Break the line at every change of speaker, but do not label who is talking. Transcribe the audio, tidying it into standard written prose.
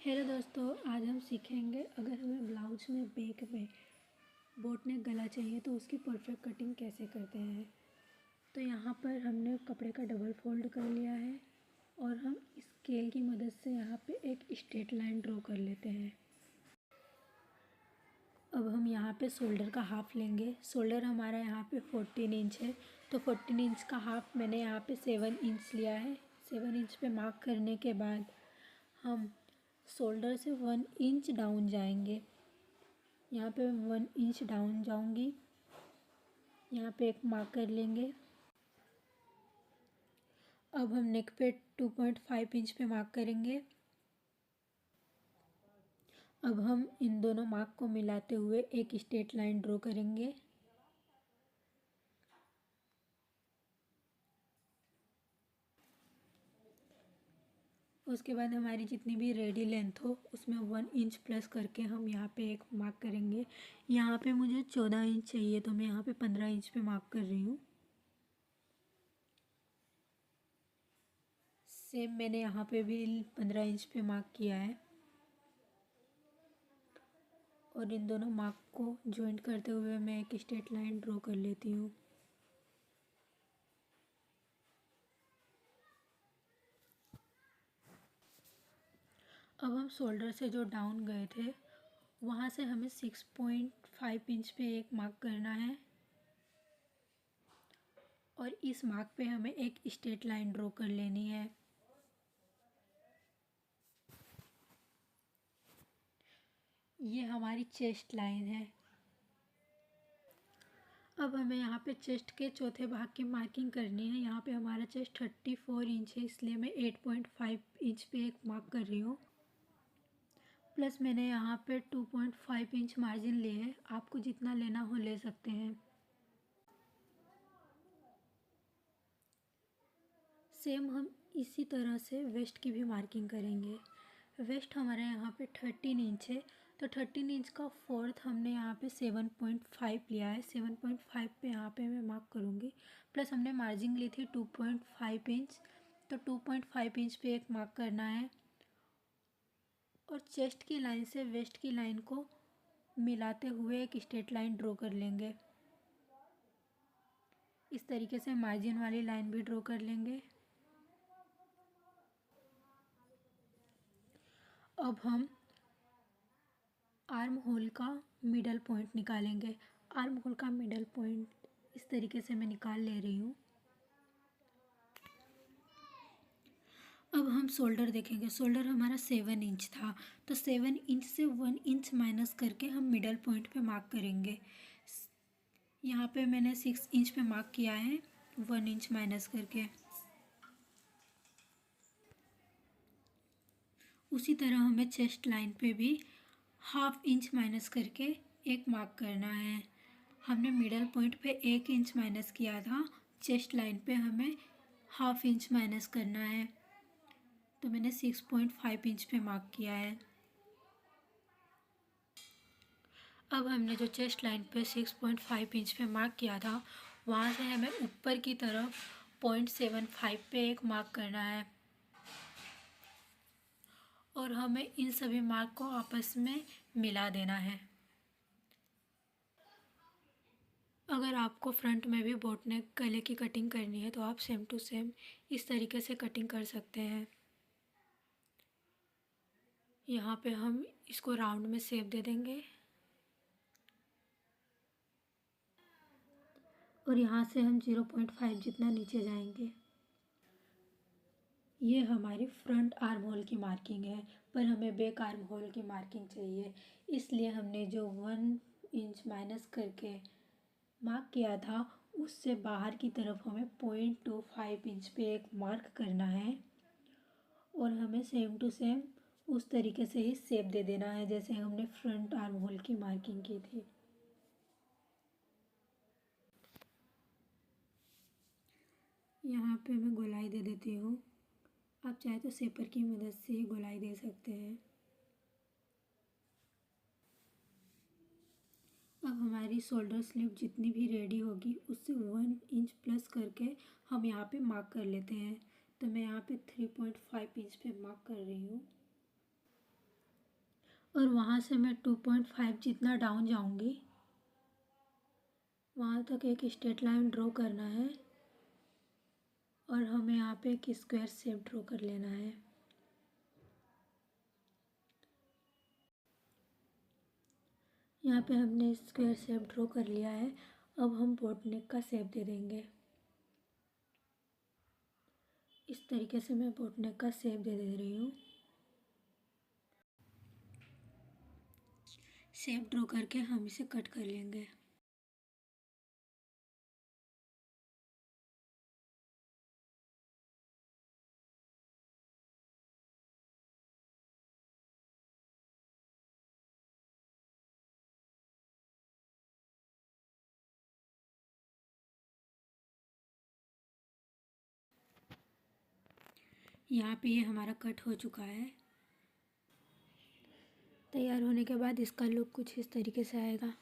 Hello दोस्तों, आज हम सीखेंगे अगर हमें ब्लाउज में बैक में बोट नेक गला चाहिए तो उसकी परफेक्ट कटिंग कैसे करते हैं। तो यहाँ पर हमने कपड़े का डबल फोल्ड कर लिया है और हम स्केल की मदद से यहाँ पे एक स्ट्रेट लाइन ड्रॉ कर लेते हैं। अब हम यहाँ पे शोल्डर का हाफ लेंगे। शोल्डर हमारा यहाँ पे 14 इंच है, तो 14 इंच का हाफ मैंने यहाँ पे 7 इंच लिया है। 7 इंच पे मार्क करने के बाद हम शोल्डर से 1 इंच डाउन जाएंगे। यहाँ पे 1 इंच डाउन जाऊंगी। यहाँ पे एक मार्क कर लेंगे। अब हम नेक पे 2.5 इंच पे मार्क करेंगे। अब हम इन दोनों मार्क को मिलाते हुए एक स्ट्रेट लाइन ड्रॉ करेंगे। उसके बाद हमारी जितनी भी रेडी लेंथ हो उसमें 1 इंच प्लस करके हम यहाँ पे एक मार्क करेंगे। यहाँ पे मुझे 14 इंच चाहिए तो मैं यहाँ पे 15 इंच पे मार्क कर रही हूँ। सेम मैंने यहाँ पे भी 15 इंच पे मार्क किया है और इन दोनों मार्क को जॉइंट करते हुए मैं एक स्ट्रेट लाइन ड्रॉ कर लेती हूँ। अब हम शोल्डर से जो डाउन गए थे वहाँ से हमें 6.5 इंच पे एक मार्क करना है और इस मार्क पे हमें एक स्ट्रेट लाइन ड्रॉ कर लेनी है। ये हमारी चेस्ट लाइन है। अब हमें यहाँ पे चेस्ट के चौथे भाग की मार्किंग करनी है। यहाँ पे हमारा चेस्ट 34 इंच है, इसलिए मैं 8.5 इंच पे एक मार्क कर रही हूँ। प्लस मैंने यहाँ पे 2.5 इंच मार्जिन लिए है। आपको जितना लेना हो ले सकते हैं। सेम हम इसी तरह से वेस्ट की भी मार्किंग करेंगे। वेस्ट हमारे यहाँ पे 13 इंच है, तो 13 इंच का फोर्थ हमने यहाँ पे 7.5 लिया है। 7.5 पे यहाँ पे मैं मार्क करूँगी। प्लस हमने मार्जिन ली थी 2.5 इंच, तो 2.5 इंच पे एक मार्क करना है और चेस्ट की लाइन से वेस्ट की लाइन को मिलाते हुए एक स्ट्रेट लाइन ड्रॉ कर लेंगे। इस तरीके से मार्जिन वाली लाइन भी ड्रॉ कर लेंगे। अब हम आर्म होल का मिडल पॉइंट निकालेंगे। आर्म होल का मिडल पॉइंट इस तरीके से मैं निकाल ले रही हूँ। अब हम शोल्डर देखेंगे। शोल्डर हमारा 7 इंच था, तो 7 इंच से 1 इंच माइनस करके हम मिडल पॉइंट पे मार्क करेंगे। यहाँ पे मैंने 6 इंच पे मार्क किया है 1 इंच माइनस करके। उसी तरह हमें चेस्ट लाइन पे भी हाफ इंच माइनस करके एक मार्क करना है। हमने मिडल पॉइंट पे 1 इंच माइनस किया था, चेस्ट लाइन पे हमें हाफ इंच माइनस करना है, तो मैंने 6.5 इंच पे मार्क किया है। अब हमने जो चेस्ट लाइन पे 6.5 इंच पे मार्क किया था वहाँ से हमें ऊपर की तरफ 0.75 पे एक मार्क करना है और हमें इन सभी मार्क को आपस में मिला देना है। अगर आपको फ्रंट में भी बोट नेक गले की कटिंग करनी है तो आप सेम टू सेम इस तरीके से कटिंग कर सकते हैं। यहाँ पे हम इसको राउंड में शेप दे देंगे और यहाँ से हम 0.5 जितना नीचे जाएंगे। ये हमारी फ्रंट आर्म होल की मार्किंग है, पर हमें बैक आर्म होल की मार्किंग चाहिए, इसलिए हमने जो 1 इंच माइनस करके मार्क किया था उससे बाहर की तरफ हमें 0.25 इंच पे एक मार्क करना है और हमें सेम टू सेम उस तरीके से ही शेप दे देना है जैसे हमने फ्रंट आर्म होल की मार्किंग की थी। यहाँ पे मैं गोलाई दे देती हूँ। आप चाहे तो शेपर की मदद से ही गोलाई दे सकते हैं। अब हमारी शोल्डर स्लीव जितनी भी रेडी होगी उससे 1 इंच प्लस करके हम यहाँ पे मार्क कर लेते हैं। तो मैं यहाँ पे 3.5 इंच पे मार्क कर रही हूँ। और वहाँ से मैं 2.5 जितना डाउन जाऊँगी। वहाँ तक एक स्ट्रेट लाइन ड्रॉ करना है और हमें यहाँ पे एक स्क्वायर शेप ड्रॉ कर लेना है। यहाँ पे हमने स्क्वायर शेप ड्रॉ कर लिया है। अब हम बोट नेक का शेप दे देंगे। इस तरीके से मैं बोट नेक का शेप दे रही हूँ। शेप ड्रॉ करके हम इसे कट कर लेंगे। यहाँ पे ये हमारा कट हो चुका है। तैयार होने के बाद इसका लुक कुछ इस तरीके से आएगा।